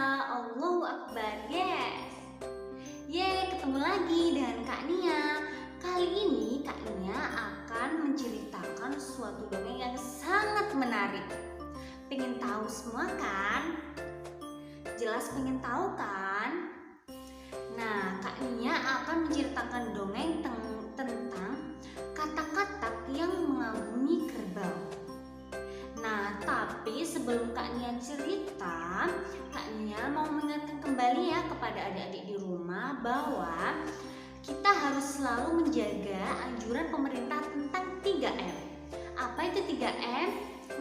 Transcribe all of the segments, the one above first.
Allahu Akbar, yes. Yeay, ketemu lagi dengan Kak Nia. Kali ini Kak Nia akan menceritakan suatu dongeng yang sangat menarik. Pengen tahu semua kan? Jelas pengen tahu kan? Nah, Kak Nia akan menceritakan dongeng tentang katak-katak yang mengagumi kerbau. Nah, tapi sebelum Kak Nia cerita, Kak Nia mau mengingatkan kembali ya kepada adik-adik di rumah bahwa kita harus selalu menjaga anjuran pemerintah tentang 3M. Apa itu 3M?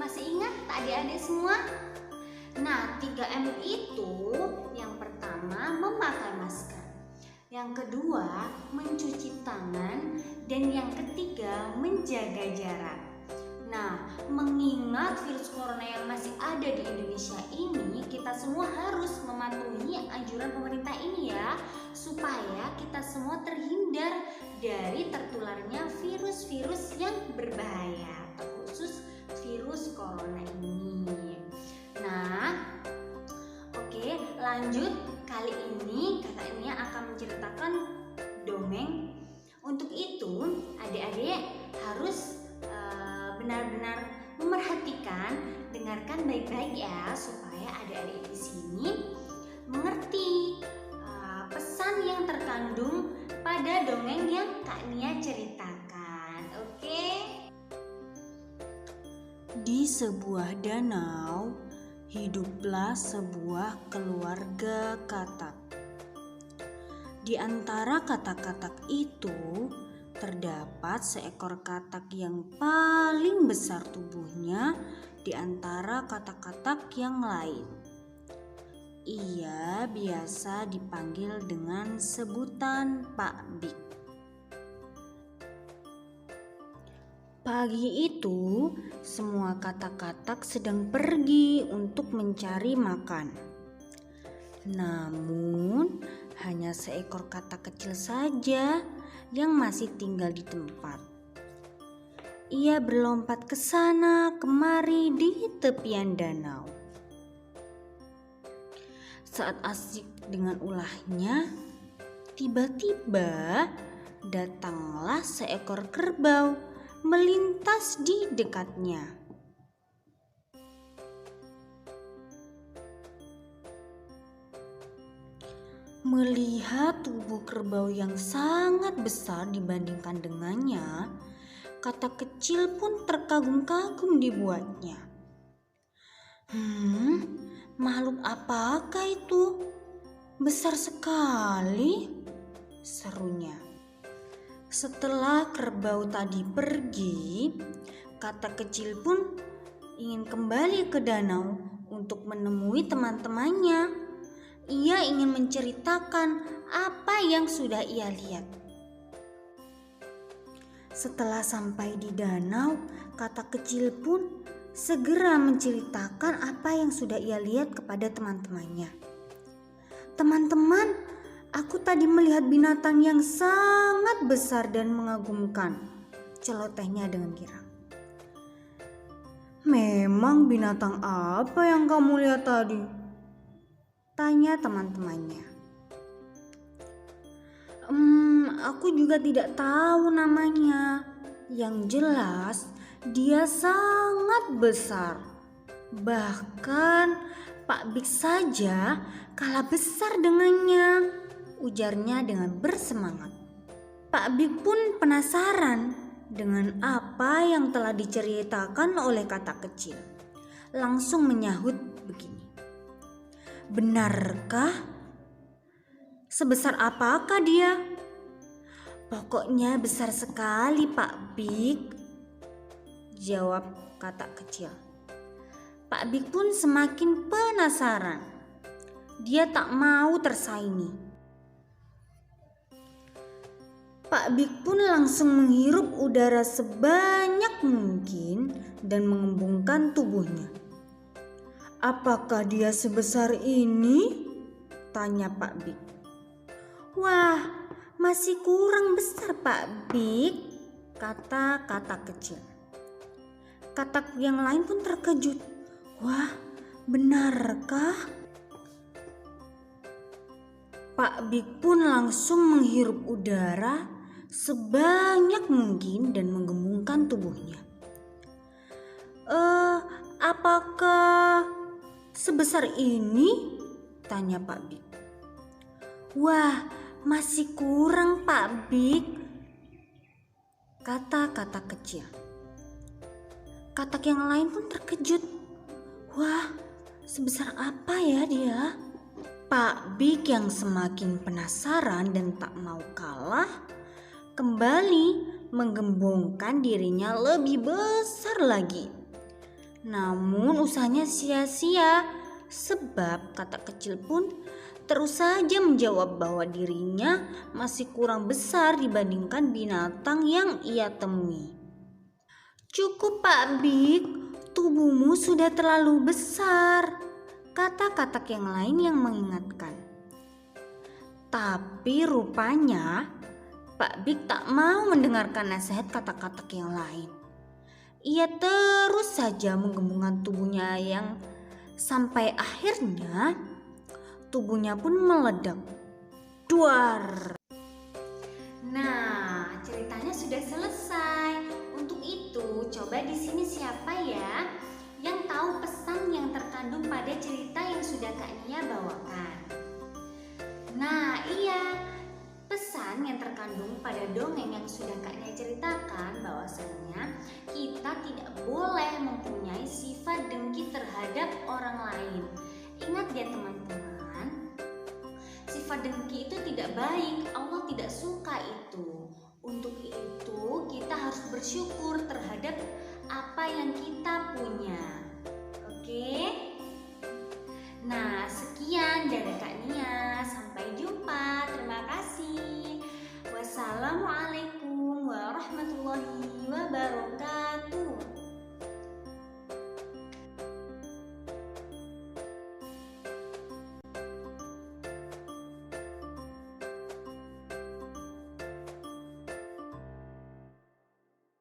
Masih ingat adik-adik semua? Nah, 3M itu yang pertama memakai masker, yang kedua mencuci tangan, dan yang ketiga menjaga jarak. Nah, mengingat virus corona yang masih ada di Indonesia ini, kita semua harus mematuhi anjuran pemerintah ini ya, supaya kita semua terhindar dari tertularnya virus-virus yang berbahaya, terkhusus virus corona ini. Nah, oke, lanjut. Kali ini Kakak Nia akan menceritakan dongeng. Untuk itu, adik-adik harus benar-benar memerhatikan, dengarkan baik-baik ya, supaya adik-adik di sini mengerti pesan yang terkandung pada dongeng yang Kak Nia ceritakan. Oke? Di sebuah danau hiduplah sebuah keluarga katak. Di antara katak-katak itu terdapat seekor katak yang paling besar tubuhnya di antara katak-katak yang lain. Ia biasa dipanggil dengan sebutan Pak Big. Pagi itu, semua katak-katak sedang pergi untuk mencari makan. Namun, hanya seekor katak kecil saja yang masih tinggal di tempat. Ia berlompat ke sana kemari di tepian danau. Saat asik dengan ulahnya, tiba-tiba datanglah seekor kerbau melintas di dekatnya. Melihat tubuh kerbau yang sangat besar dibandingkan dengannya, katak kecil pun terkagum-kagum dibuatnya. Makhluk apakah itu? Besar sekali, serunya. Setelah kerbau tadi pergi, katak kecil pun ingin kembali ke danau untuk menemui teman-temannya. Ia ingin menceritakan apa yang sudah ia lihat. Setelah sampai di danau, katak kecil pun segera menceritakan apa yang sudah ia lihat kepada teman-temannya. Teman-teman, aku tadi melihat binatang yang sangat besar dan mengagumkan, celotehnya dengan girang. Memang binatang apa yang kamu lihat tadi? Tanya teman-temannya. Aku juga tidak tahu namanya. Yang jelas dia sangat besar. Bahkan Pak Big saja kalah besar dengannya, ujarnya dengan bersemangat. Pak Big pun penasaran dengan apa yang telah diceritakan oleh katak kecil. Langsung menyahut begini. Benarkah? Sebesar apakah dia? Pokoknya besar sekali, Pak Big, jawab katak kecil. Pak Big pun semakin penasaran. Dia tak mau tersaingi. Pak Big pun langsung menghirup udara sebanyak mungkin dan mengembungkan tubuhnya. Apakah dia sebesar ini? Tanya Pak Big. Wah, masih kurang besar Pak Big, kata katak kecil. Katak yang lain pun terkejut. Wah, benarkah? Pak Big pun langsung menghirup udara sebanyak mungkin dan menggembungkan tubuhnya. Apakah sebesar ini? Tanya Pak Big. Wah, masih kurang Pak Big, kata katak kecil. Katak yang lain pun terkejut. Wah, sebesar apa ya dia? Pak Big yang semakin penasaran dan tak mau kalah, kembali menggembungkan dirinya lebih besar lagi. Namun usahanya sia-sia, sebab katak kecil pun terus saja menjawab bahwa dirinya masih kurang besar dibandingkan binatang yang ia temui. Cukup Pak Big, tubuhmu sudah terlalu besar, kata katak yang lain yang mengingatkan. Tapi rupanya Pak Big tak mau mendengarkan nasihat kata-kata yang lain. Ia terus saja menggembungkan tubuhnya yang sampai akhirnya tubuhnya pun meledak. Duar. Nah, ceritanya sudah selesai. Untuk itu, coba di sini siapa ya yang tahu pesan yang terkandung pada cerita yang sudah Kak Nia bawakan? Nah, iya. Pesan yang terkandung pada dongeng yang sudah Kak Nia ceritakan bahwasanya kita tidak boleh mempunyai sifat dengki terhadap orang lain. Ingat ya teman-teman, sifat dengki itu tidak baik, Allah tidak suka itu. Untuk itu kita harus bersyukur terhadap